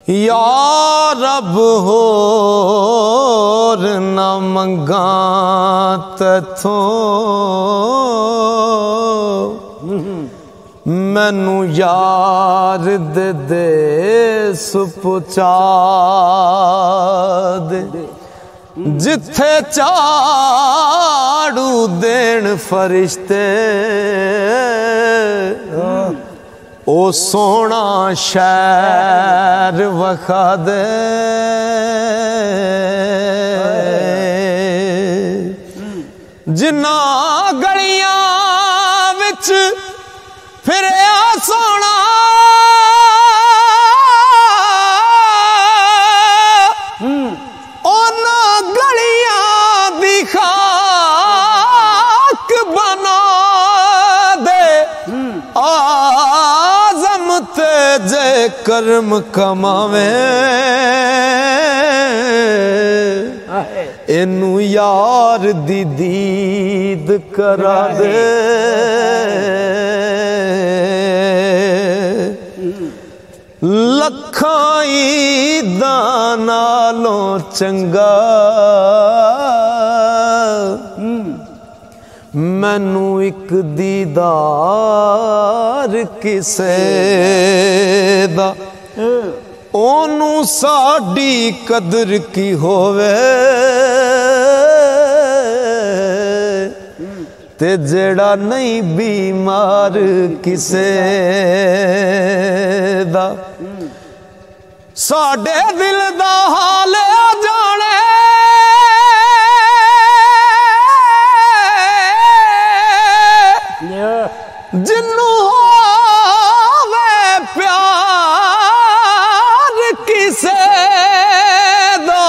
या रब होर न मंगा तैथों मैनू यार दे सुपुचा दे जिथे झाड़ू देन फरिश्ते ओ सोना शहर वखा दे जिन्ना गलियां विच फिरिया सोना ओना गलियां दी खाक बना दे आज़म ते जे कर्म कमावे इनू यार दी दीद करा दे लखाई दानालों चंगा मैनू एक दीदार किसे दा ओनू साडी कदर की होवे ते जेड़ा नहीं बीमार किसे दा साडे दिल दा हाल जाने जिन्नू होवे प्यार किसे दा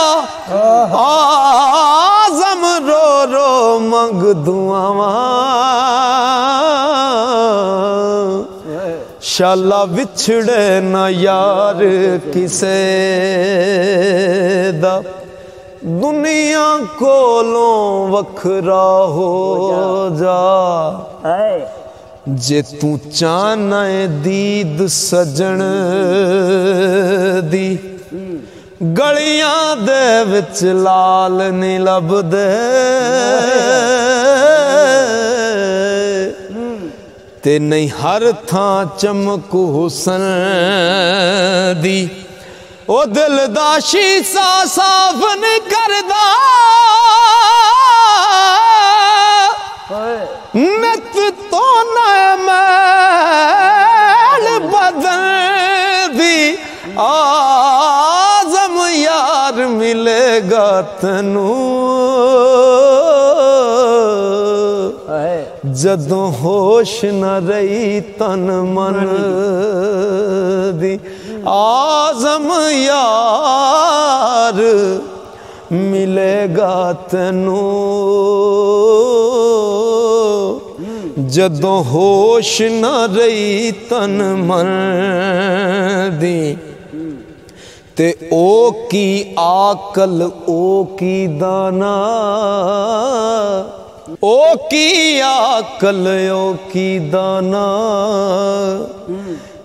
आज़म रो रो मंग दुआवां शाला विछड़े न यार किसे दा दुनिया कोलों वखरा हो जा जे तू चाहना दीद सजन दी गलियां दे विच लाल नी लभदे ते नहीं हर थां चमक हुसन दी ओ दिल दा शीसा साफ नहीं करदा नित तो मैल बदन दी आज़म यार मिलेगा तनू जदों होश न रही तन मन दी आज़म यार मिलेगा तनू जदों होश न रही तन मन दी ते ओ की आकल ओ की दाना ओ की आकल ओ की दाना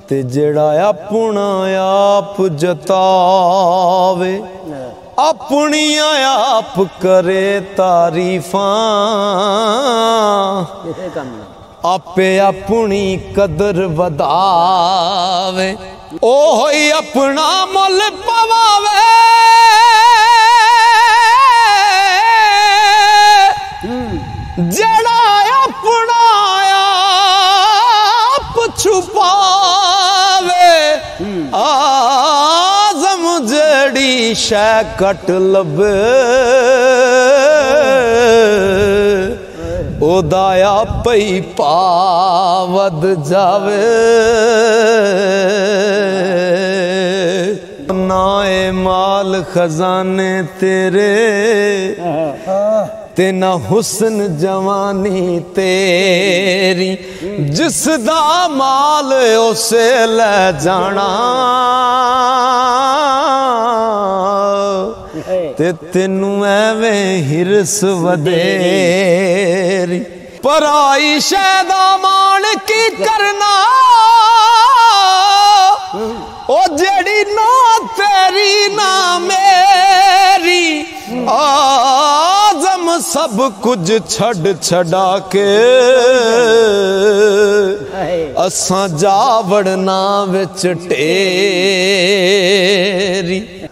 ते जड़ा अपना आप जतावे अपनी आप करे तारीफां आपे अपनी कदर वधावे ओ होई अपना मुल पवावे जड़ा अपना आप छुपावे आज़म जड़ी शै कट लबे ओदाया पई पावद जावे नाए माल खजाने तेरे ते ना हुस्न जवानी तेरी जिसदा माल उसे ले जाना ते तेनू एवें हिरस वधेरी पराई शैदा मान की करना ओ जेड़ी ना ते तेरी ना मेरी आज़म सब कुछ छड़ छड़ा के असां जावड़ना विच टेरी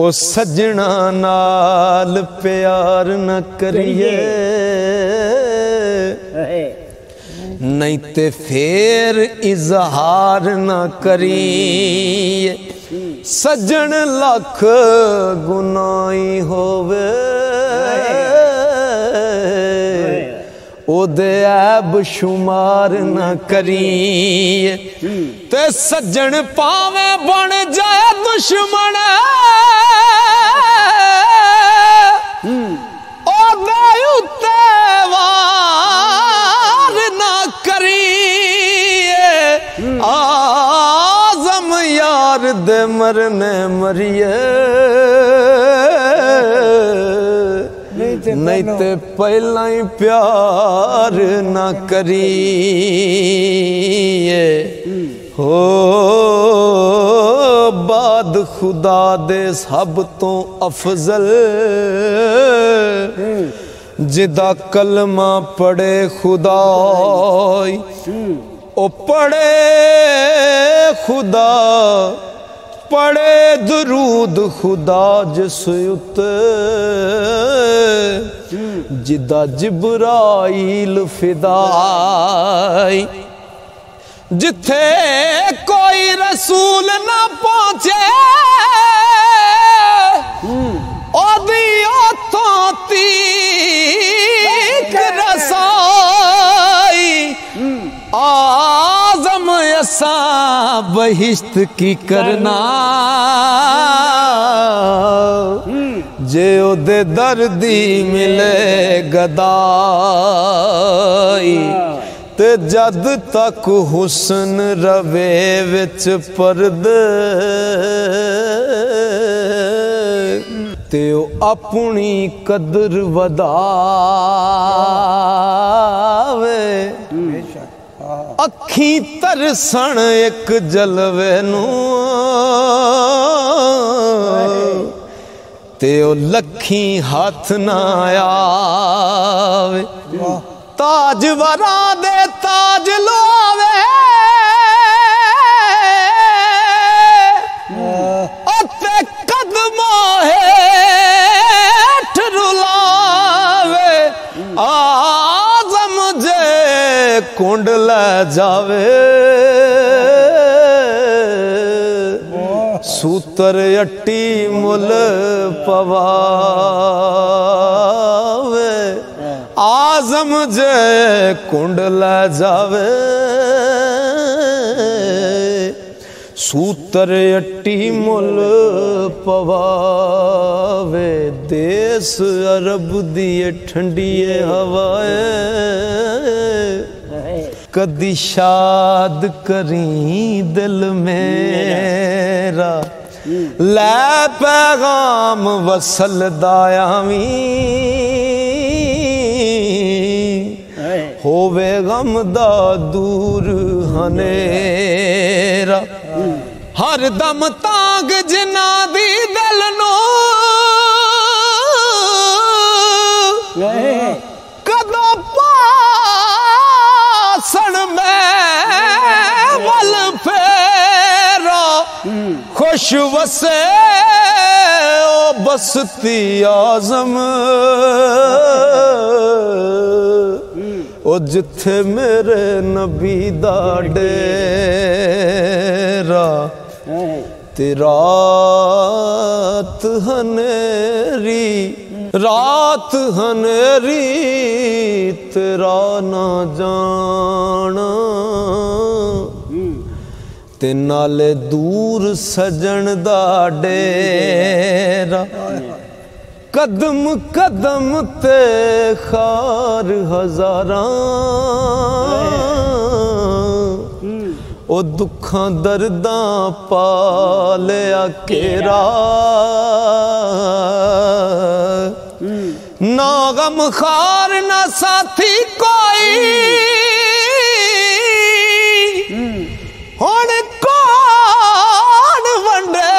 ओ सजना नाल प्यार न करिए नहीं ते फेर इजहार न करिए सजन लख गुनाही होवे ओदे ऐब शुमार न करिए ते सजन पावे बन जाए दुश्मन ओदे उत्ते वार न करिए आज़म यार दे मरने मरिए नहीं ते पहला ही प्यार न करिए हो बाद खुदा दे सब तो अफजल जिदा कलमा पढ़े खुदा ओ पढ़े खुदा पढ़े दरूद खुदा जिस उते जिदा जिब्राइल फिदाई जिथे कोई रसूल ना पहुंचे ओदी ओथों तीक रसाई आज़म ऐसा बहिश्त की करना जे ओदे दर्दी मिले गदाई ते जद तक हुसन रवे विच पर्दे ते ओ अपनी कदर वधावे अखी तरसण एक जलवे नू ते ओ लखी हाथ ना आवे ताज वरा दे ताज लोवे अते कदमों हेठ रुलावे आज़म जे कुंड ले जावे सूतर अट्टी मुल पवावे आज़म जे कुंड ले जावे सूतर अट्टी मुल पवावे देश अरब दिए ठंडिए हवाए कदी शाद करी दिल मेरा लै पैगाम वसल दायावी होवे गम दा दूर हनेरा हर दम तांग जिना दी दिल नो कदों पासन में वल फेरा खुश वसे ओ बसती आज़म ओ जिथे मेरे नबी दा डेरा ते रात हनेरी तेरा ना जाना ते नाले दूर सजन दा डेरा कदम कदम ते खार हजारां ओ दुखां दर्दां पालिया केरा ना गम खार ना साथी कोई हुण कौन वंडे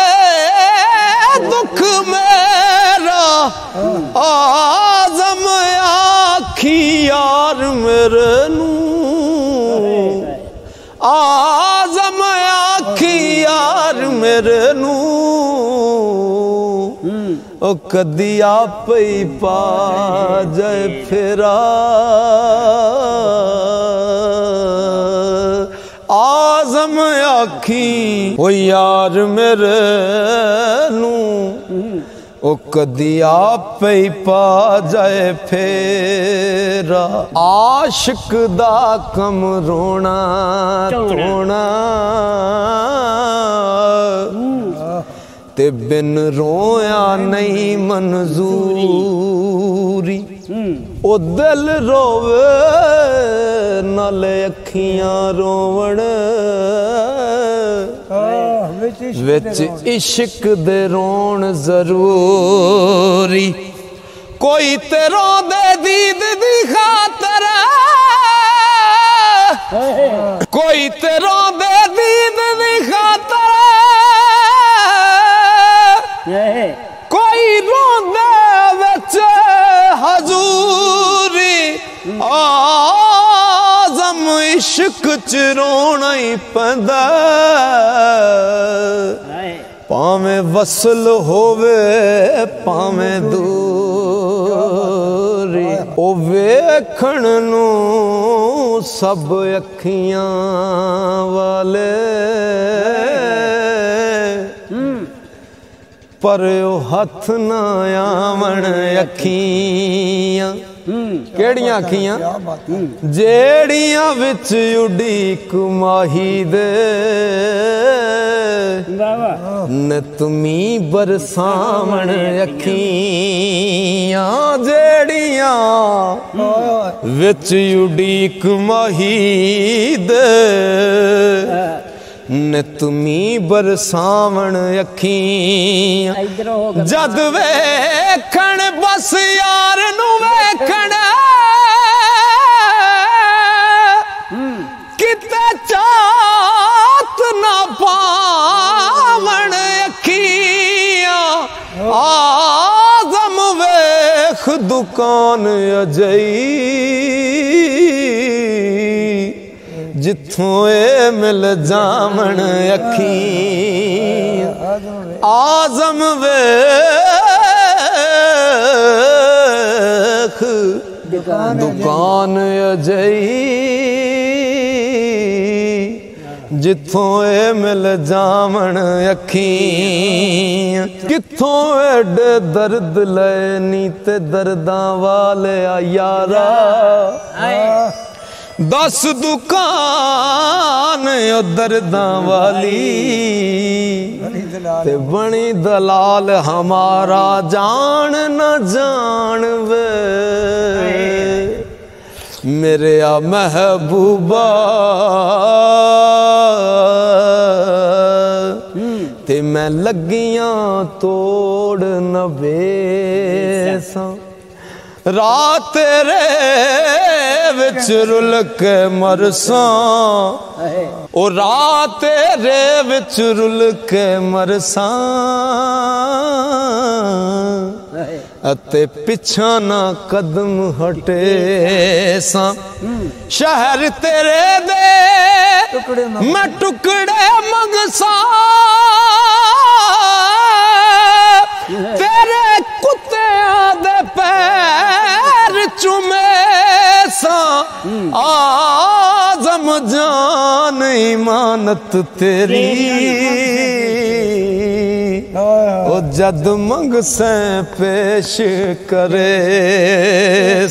मेरे नू ओ कदी आप ही पा जाए फेरा आज़म आखी ओ यार मेरे नू ओ कदी आप ही पा जाए फेरा आशिक दा कम रोना धोना ते बिन रोया नहीं मंजूरी ओ दिल रोवे नाले अखियां रोवण विच इश्क दे रोण जरूरी कोई ते रोंदे दीद दी खातर कोई ते रोंदे दीद दी खातर कोई रोंदे विच हजूरी आज़म इश्क च रोना ही पैंदा भावें वसल होवे भावें दूरी ओ वेखण नू सब अखियां वाले पर ओ हथ ना आवन अखियां केड़ियां अखियां जेड़ियां विच उड़ीक माही दे न तुमी बरसावण अखियां जेड़ियां विच उड़ीक माही दे न तुमी बरसावण अखियां जद वेखण बस यार नू वेखण किते चात ना पावण अखियां आज़म वेख दुकान अजई जिथों ए मिल जावण अखियां आज़म वेख दुकान अजई जिथों ए मिल जावण अखियां किथों एडे दर्द लैनी ते दर्दां वाले यारा दस दुकान दर्दां वाली ते बनी दलाल हमारा जान न जान वे मेरे आ महबूबा ते मैं लगियां तोड़ न बेसां रात तेरे विच रुल के मरसां ओ रात तेरे विच रुल के मरसां अते पिछा ना कदम हटे सा शहर तेरे दे मैं टुकड़े मंगसा तेरे कुत्तियां दे पैर चुमे सा आज़म जान इमानत तेरी ओ जद मंग से पेश करे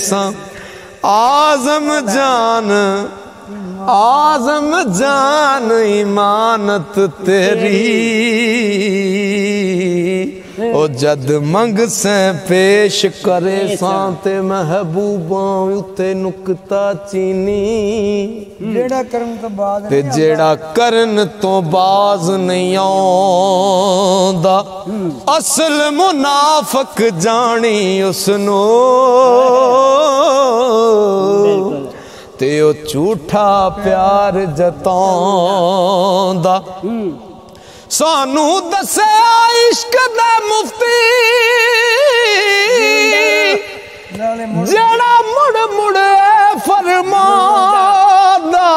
सा आज़म जान इमानत तेरी ओ जद मंग से पेश करे सांते महबूबा उते नुकता चीनी जेड़ा करन तो बाद ते जेड़ा करन तो बाज नहीं आंदा असल मुनाफक जानी उसनो ते ओ झूठा प्यार जतांदा सानू दसे इश्क दे मुफ्ती जड़ा मुड़ मुड़ फरमादा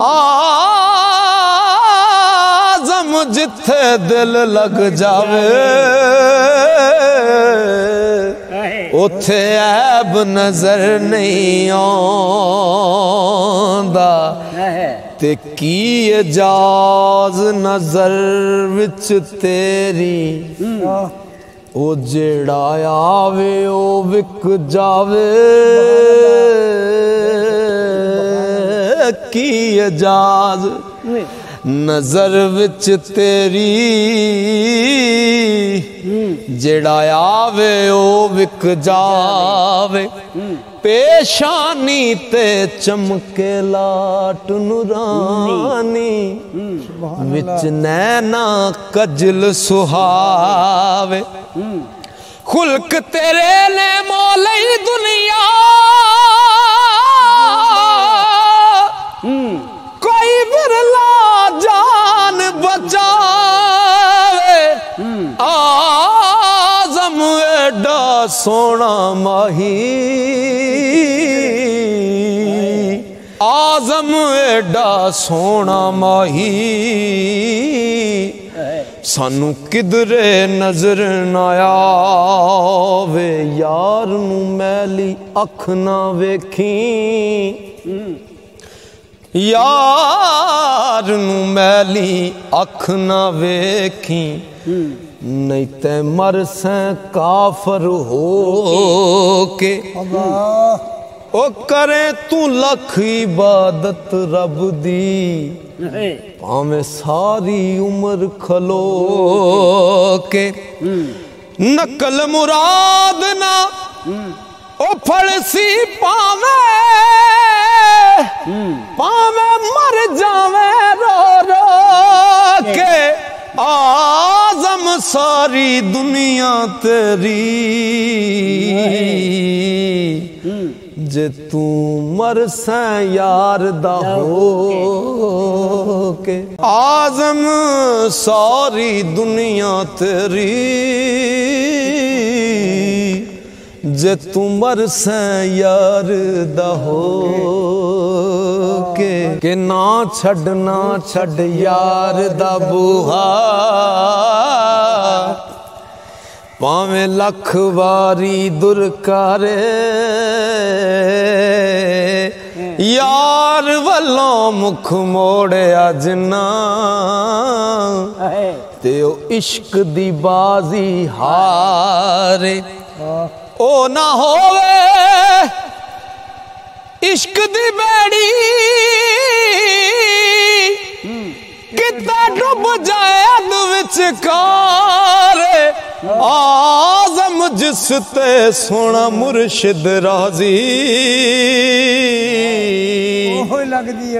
आज़म जिथे दिल लग जावे उथे ऐब नजर नहीं आंदा ते की एजाज नजर विच तेरी ओ जेड़ा आवे ओ विक जावे की एजाज नजर विच तेरी जेड़ा आवे ओ विक जावे पेशानी ते चमके लाट नूरानी विच नैना कजल सुहावे खुल्क तेरे ने मोलई दुनिया कोई बिरला जान बचावे आजम एडा सोना माही आजम एडा सोना माही सानू किधरे नजर ना आवे यार नू मैली अख ना वेखी यार नू मैली अख ना वेखी नहीं ते मर से काफर हो के ओ करे तू लख इबादत रब दी भावे सारी उम्र खलो के नकल मुराद ना ओ फड़सी पावे पावे मर जावे रो रो के आजम सारी दुनिया तेरी जे तू मर से यार दा हो के आजम सारी दुनिया तेरी जे तू मर से यार दा हो के ना छड़ यार दा बूहा पावे लख वारी दुरकारे यार वल्लों मुख मोड़े अज ना ते ओ इश्क दी बाजी हारे ओ ना होवे इश्क दी बेड़ी कितना डूब जाए अद विचकार आजम जिस ते सोना मुर्शिद राजी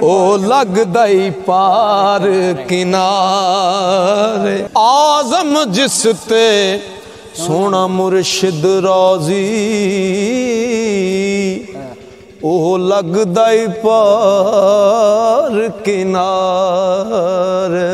ओ लगदा ही पार किनारे आजम जिस ते सोना मुर्शिद राजी ओ लगदा ही पार किनारे।